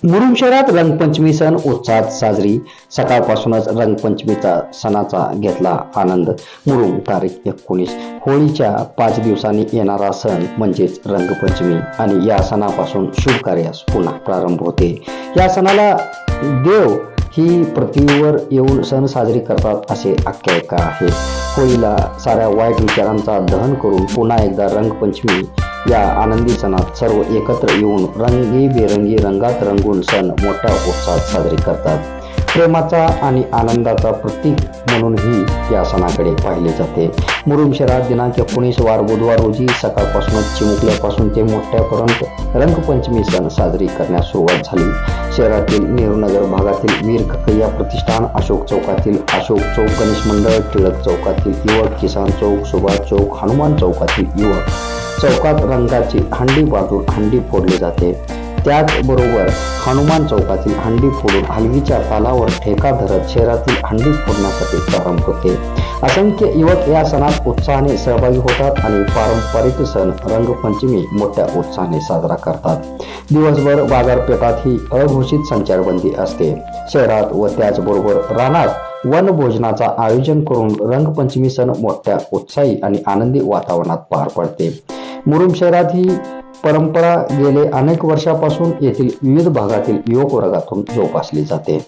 मुरुम शहरात रंगपंचमी सण उत्साहात साजरी. सकाळपासूनच रंगपंचमीचा सणाचा घेतला आनंद. मुरुम तारीख 19. होळीच्या 5 दिवसांनी येणारा सण म्हणजेच रंगपंचमी आणि या सणापासून शुभ कार्यास पुन्हा प्रारंभ होते. या सणाला देव ही पृथ्वीवर येऊन सण साजरी करतात असे आख्यायिका आहे. होळीला साऱ्या वाईट विचारांचा दहन करून पुन्हा एकदा रंगपंचमी या आनंदी सणात सर्व एकत्र येऊन रंगीबेरंगी रंगात रंगून सण मोठ्या उत्साहात साजरे करतात. प्रेमाचा आणि आनंदाचा प्रतीक म्हणूनही या सणाकडे पाहिले जाते. मुरुम शहरात दिनांक 19 वार बुधवार रोजी सकाळपासूनच चिमुकल्यापासून ते मोठ्यापर्यंत रंगपंचमी सण साजरी करण्यास सुरुवात झाली. शहरातील नेहरूनगर भागातील वीर ककय्या प्रतिष्ठान, अशोक चौकातील अशोक चौक गणेश मंडळ, टिळक चौकातील युवक, किसान चौक, सुभाष चौक, हनुमान चौकातील युवक चौकात रंगाची हंडी बांधून हंडी फोडली जाते. त्याचबरोबर हनुमान चौकातील हंडी फोडून हलगीच्या तालावर ठेका धरत शहरातील हंडी फोडण्यासाठी प्रारंभ होते. असंख्य युवक या सणात उत्साहाने सहभागी होतात आणि पारंपरिक सण रंगपंचमी मोठ्या उत्साहाने साजरा करतात. दिवसभर बाजारपेठात ही अघोषित संचारबंदी असते. शहरात व त्याचबरोबर रानात वनभोजनाचा आयोजन करून रंगपंचमी सण मोठ्या उत्साही आणि आनंदी वातावरणात पार पडते. मुरुम शहरात ही परंपरा गेले अनेक वर्षापासून येथील विविध भागातील युवक वर्गातून जोपासली जाते.